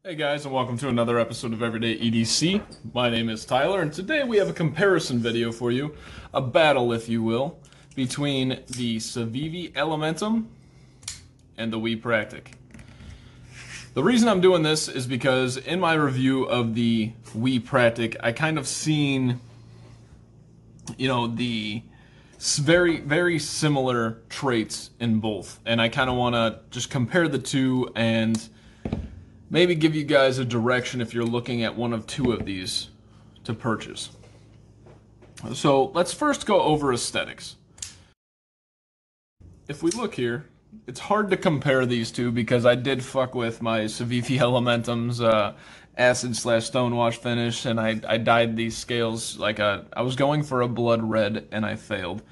Hey guys, and welcome to another episode of Everyday EDC. My name is Tyler, and today we have a comparison video for you, a battle, if you will, between the Civivi Elementum and the Practic. The reason I'm doing this is because in my review of the Practic, I kind of seen, the very, very similar traits in both, and I kind of want to just compare the two and maybe give you guys a direction if you're looking at one of two of these to purchase. So let's first go over aesthetics. If we look here, it's hard to compare these two because I did fuck with my Civivi Elementum's acid/stonewash finish, and I dyed these scales like I was going for a blood red and I failed.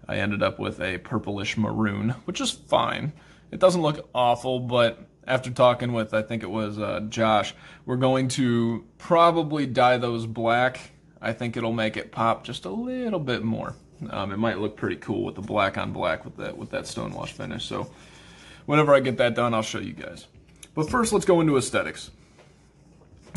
I ended up with a purplish maroon, which is fine. It doesn't look awful, but after talking with, I think it was Josh, we're going to probably dye those black. I think it'll make it pop just a little bit more. It might look pretty cool with the black on black with that stonewash finish. So whenever I get that done, I'll show you guys. But first, let's go into aesthetics.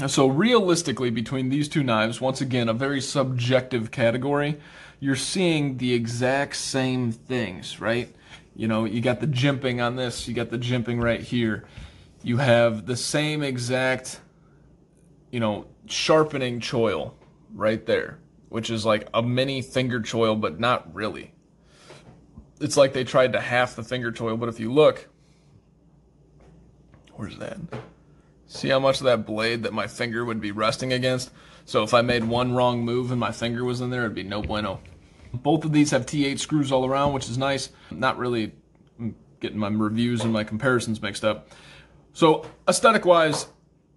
So realistically, between these two knives, once again, a very subjective category, you're seeing the exact same things, right? You know, you got the jimping on this, you got the jimping right here. You have the same exact, sharpening choil right there, which is like a mini finger choil, but not really. It's like they tried to half the finger choil, but if you look, where's that? See how much of that blade that my finger would be resting against? So if I made one wrong move and my finger was in there, it'd be no bueno. Both of these have T8 screws all around, which is nice. Not really getting my reviews and my comparisons mixed up. So aesthetic-wise,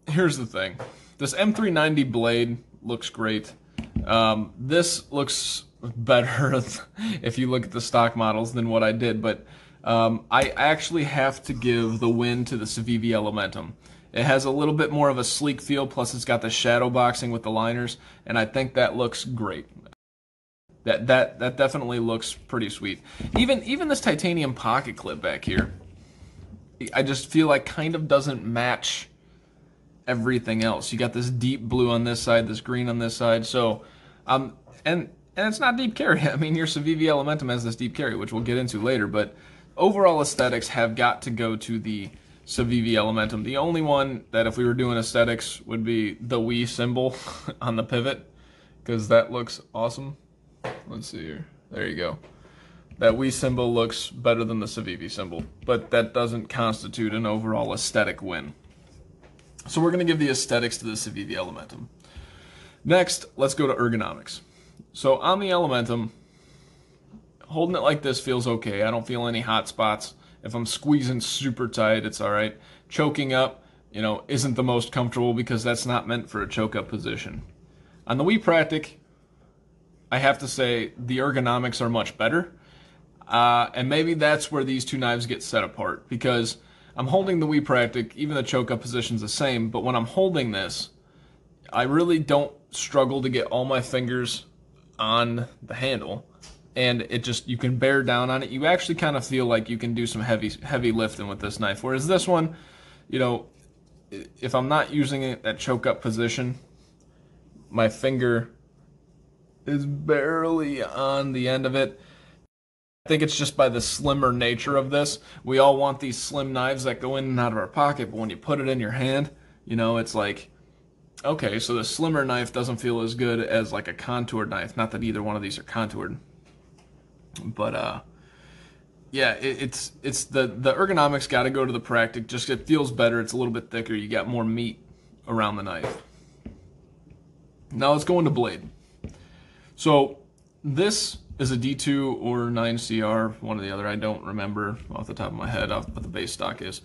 here's the thing. This M390 blade looks great. This looks better if you look at the stock models than what I did, but I actually have to give the win to the Civivi Elementum. It has a little bit more of a sleek feel, plus it's got the shadow boxing with the liners, and I think that looks great. That definitely looks pretty sweet. Even this titanium pocket clip back here, I just feel like kind of doesn't match everything else. You got this deep blue on this side, this green on this side. So, and it's not deep carry. I mean, your Civivi Elementum has this deep carry, which we'll get into later. But overall aesthetics have got to go to the Civivi Elementum. The only one that if we were doing aesthetics would be the symbol on the pivot, because that looks awesome. Let's see here. There you go. That symbol looks better than the Civivi symbol, but that doesn't constitute an overall aesthetic win. So we're going to give the aesthetics to the Civivi Elementum. Next, let's go to ergonomics. So on the Elementum, holding it like this feels okay. I don't feel any hot spots. If I'm squeezing super tight, it's all right. Choking up, isn't the most comfortable because that's not meant for a choke up position. On the Practic, I have to say the ergonomics are much better. And maybe that's where these two knives get set apart, because I'm holding the Practic, even the choke up position's the same, but when I'm holding this, I really don't struggle to get all my fingers on the handle, and you can bear down on it. You actually kind of feel like you can do some heavy lifting with this knife, whereas this one, if I'm not using it at choke up position, my finger is barely on the end of it. I think it's just by the slimmer nature of this. We all want these slim knives that go in and out of our pocket, but when you put it in your hand, it's like, okay, so the slimmer knife doesn't feel as good as like a contoured knife. Not that either one of these are contoured, but yeah, it's the ergonomics got to go to the Practic. Just it feels better. It's a little bit thicker. You got more meat around the knife. Now let's go into blade. So this is a D2 or 9CR, one or the other. I don't remember off the top of my head what the base stock is.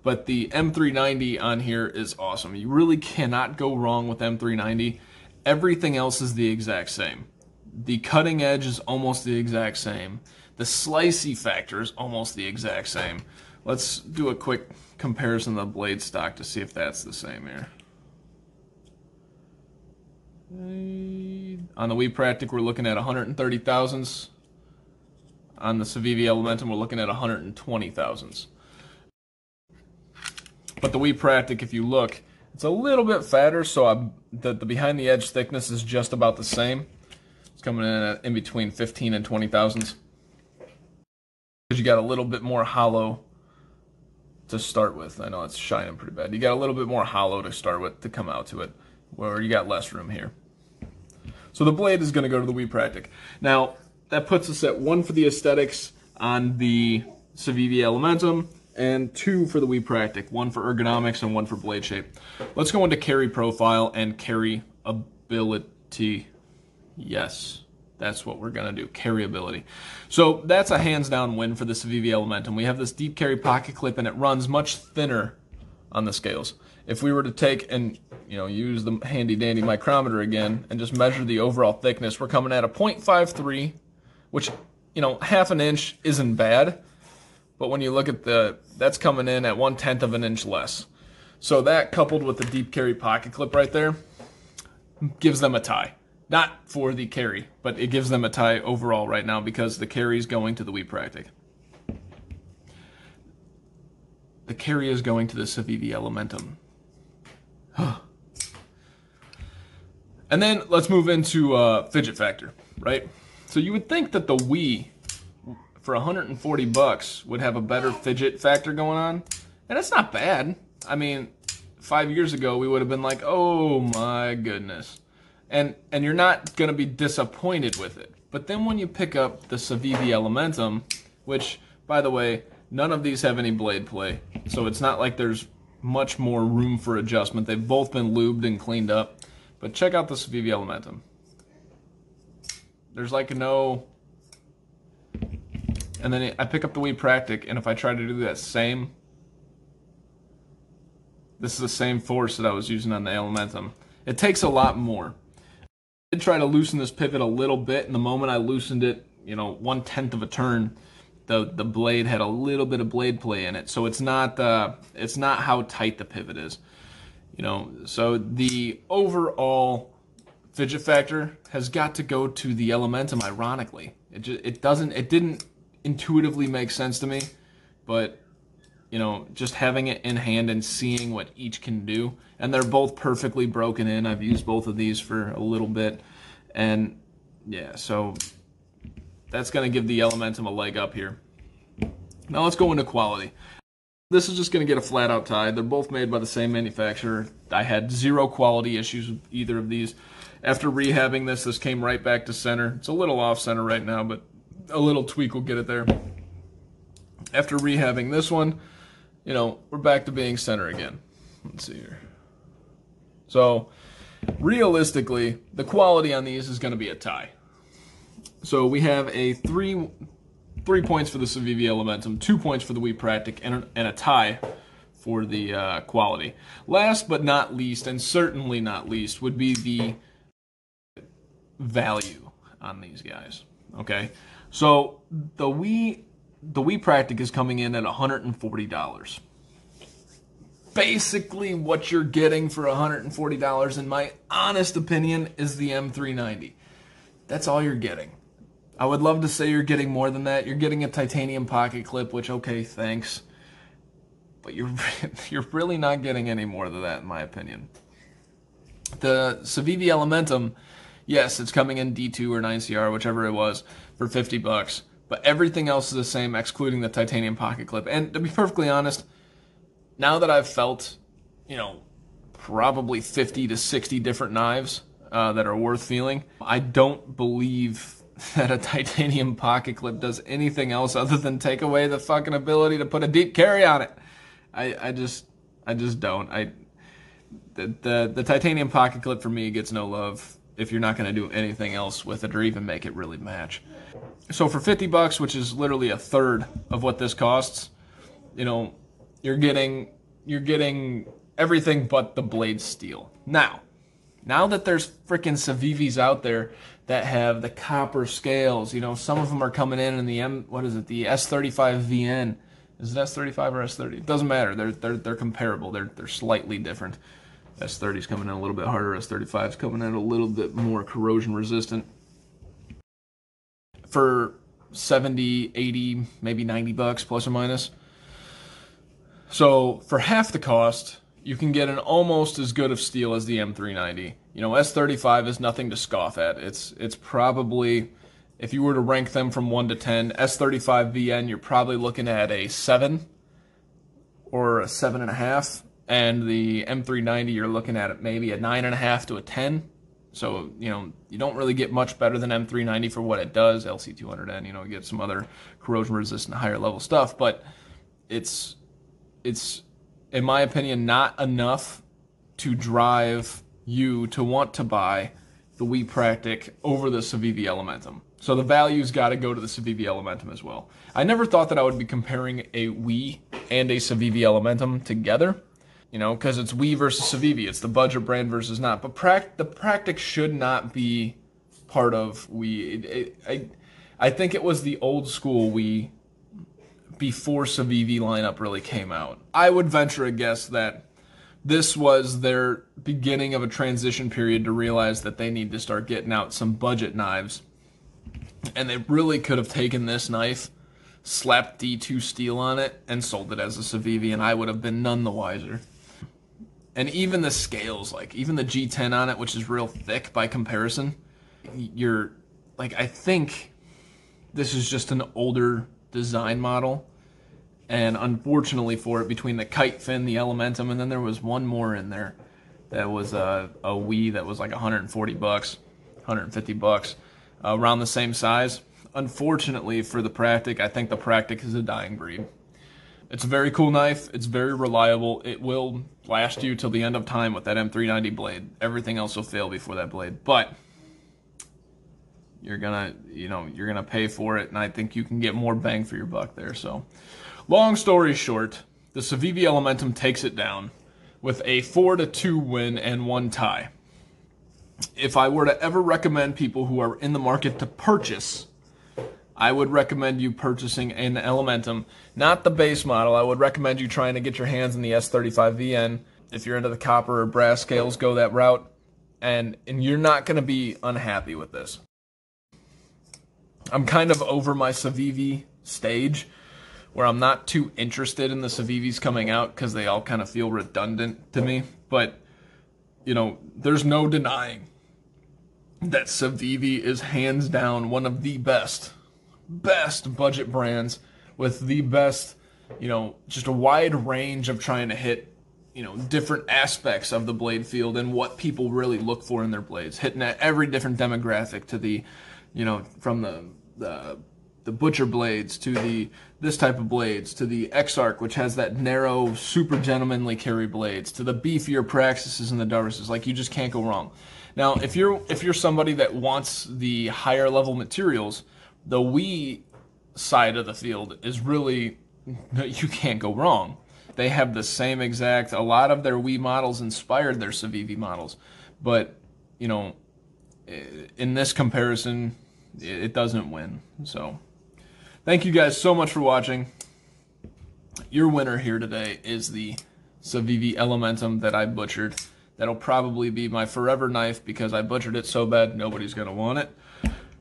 But the M390 on here is awesome. You really cannot go wrong with M390. Everything else is the exact same. The cutting edge is almost the exact same. The slicey factor is almost the exact same. Let's do a quick comparison of the blade stock to see if that's the same here. On the Practic, we're looking at 130 thousandths. On the Civivi Elementum, we're looking at 120 thousandths. But the Practic, if you look, It's a little bit fatter, so the behind the edge thickness is just about the same. It's coming in between 15 and 20 thousandths. Because you got a little bit more hollow to start with. I know it's shining pretty bad. You got a little bit more hollow to start with to come out to it, where you got less room here. So the blade is going to go to the Practic. Now, that puts us at 1 for the aesthetics on the Civivi Elementum, and 2 for the Practic, 1 for ergonomics and 1 for blade shape. Let's go into carry profile and carry ability. Yes, that's what we're going to do, carry ability. So that's a hands down win for the Civivi Elementum. We have this deep carry pocket clip and it runs much thinner on the scales. If we were to take and use the handy dandy micrometer again and just measure the overall thickness, we're coming at a 0.53, which half an inch isn't bad. But when you look at that's coming in at 1/10 of an inch less. So that coupled with the deep carry pocket clip right there gives them a tie. Not for the carry, but it gives them a tie overall right now because the carry is going to the Practic. The carry is going to the Civivi Elementum. And then let's move into fidget factor, right? So you would think that the Wii, for 140 bucks, would have a better fidget factor going on, and it's not bad. I mean, 5 years ago we would have been like, oh my goodness, and you're not gonna be disappointed with it. But then when you pick up the Civivi Elementum, which, by the way, none of these have any blade play, so it's not like there's much more room for adjustment. They've both been lubed and cleaned up. But check out the Civivi Elementum. There's like no... And then I pick up the Practic, and if I try to do that same... This is the same force that I was using on the Elementum. It takes a lot more. I did try to loosen this pivot a little bit, and the moment I loosened it, 1/10 of a turn, the blade had a little bit of blade play in it. So it's not how tight the pivot is. So the overall fidget factor has got to go to the Elementum, ironically. It didn't intuitively make sense to me, but just having it in hand and seeing what each can do, and they're both perfectly broken in. I've used both of these for a little bit, and yeah, so that's going to give the Elementum a leg up here. Now let's go into quality. This is just going to get a flat out tie. They're both made by the same manufacturer. I had zero quality issues with either of these. After rehabbing this came right back to center. It's a little off center right now, but a little tweak will get it there. After rehabbing this one, we're back to being center again. Let's see here. So realistically, the quality on these is going to be a tie. So we have a 3 points for the Civivi Elementum, 2 points for the Practic, and a tie for the quality. Last but not least, and certainly not least, would be the value on these guys. Okay, so the Practic is coming in at $140. Basically, what you're getting for $140, in my honest opinion, is the M390. That's all you're getting. I would love to say you're getting more than that. You're getting a titanium pocket clip, which, okay, thanks. But you're really not getting any more than that, in my opinion. The Civivi Elementum, yes, it's coming in D2 or 9CR, whichever it was, for 50 bucks. But everything else is the same, excluding the titanium pocket clip. And to be perfectly honest, now that I've felt, probably 50 to 60 different knives that are worth feeling, I don't believe that a titanium pocket clip does anything else other than take away the fucking ability to put a deep carry on it. I just don't. The titanium pocket clip for me gets no love if you're not going to do anything else with it or even make it really match. So for 50 bucks, which is literally a third of what this costs, you're getting everything but the blade steel. Now that there's freaking Civivis out there that have the copper scales, some of them are coming in the the S35 VN. Is it S35 or S30? It doesn't matter. They're comparable. They're slightly different. S30 is coming in a little bit harder. S35 is coming in a little bit more corrosion resistant. For 70, 80, maybe 90 bucks plus or minus. So for half the cost, you can get an almost as good of steel as the M390. You know, S35 is nothing to scoff at. It's probably, if you were to rank them from 1 to 10, S35 VN, you're probably looking at a 7 or a 7.5, and the M390, you're looking at maybe a 9.5 to a 10. So, you know, you don't really get much better than M390 for what it does. LC200N, you know, you get some other corrosion resistant higher level stuff, but it's in my opinion not enough to drive you to want to buy the Wii Practic over the Civivi Elementum. So the value's got to go to the Civivi Elementum as well. I never thought that I would be comparing a Wii and a Civivi Elementum together, you know, because it's Wii versus Civivi. It's the budget brand versus not. But the Practic should not be part of Wii. I think it was the old school Wii before Civivi lineup really came out. I would venture a guess that this was their beginning of a transition period to realize that they need to start getting out some budget knives. And they really could have taken this knife, slapped D2 steel on it, and sold it as a Civivi, and I would have been none the wiser. And even the scales, like even the G10 on it, which is real thick by comparison, you're like, I think this is just an older design model, and unfortunately for it, between the kite fin, the Elementum, and then there was one more in there that was a Wii that was like 140 bucks, 150 bucks, around the same size. Unfortunately for the Practic, I think the Practic is a dying breed. It's a very cool knife. It's very reliable. It will last you till the end of time with that M390 blade. Everything else will fail before that blade, but you're gonna pay for it, and I think you can get more bang for your buck there. So, long story short, the Civivi Elementum takes it down with a 4-2 win and 1 tie. If I were to ever recommend people who are in the market to purchase, I would recommend you purchasing an Elementum, not the base model. I would recommend you trying to get your hands on the S35VN. If you're into the copper or brass scales, go that route, and you're not going to be unhappy with this. I'm kind of over my Civivi stage, where I'm not too interested in the Civivis coming out because they all kind of feel redundant to me. But, you know, there's no denying that Civivi is hands down one of the best budget brands with the best, you know, just a wide range of trying to hit, you know, different aspects of the blade field and what people really look for in their blades, hitting at every different demographic, to the, you know, from the butcher blades to this type of blades, to the X-Arc, which has that narrow, super gentlemanly carry blades, to the beefier Praxises and the Darvises. Like, you just can't go wrong. Now, if you're somebody that wants the higher level materials, the Wii side of the field is really, you can't go wrong. They have the same exact, a lot of their Wii models inspired their Civivi models, but, you know, in this comparison, it doesn't win. So, thank you guys so much for watching. Your winner here today is the Civivi Elementum that I butchered. That'll probably be my forever knife because I butchered it so bad nobody's going to want it.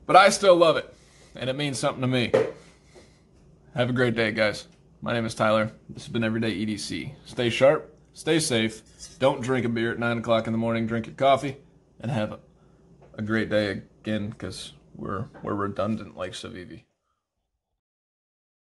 But I still love it, and it means something to me. Have a great day, guys. My name is Tyler. This has been Everyday EDC. Stay sharp, stay safe, don't drink a beer at 9 o'clock in the morning, drink your coffee, and have a great day again, because we're redundant like Civivi.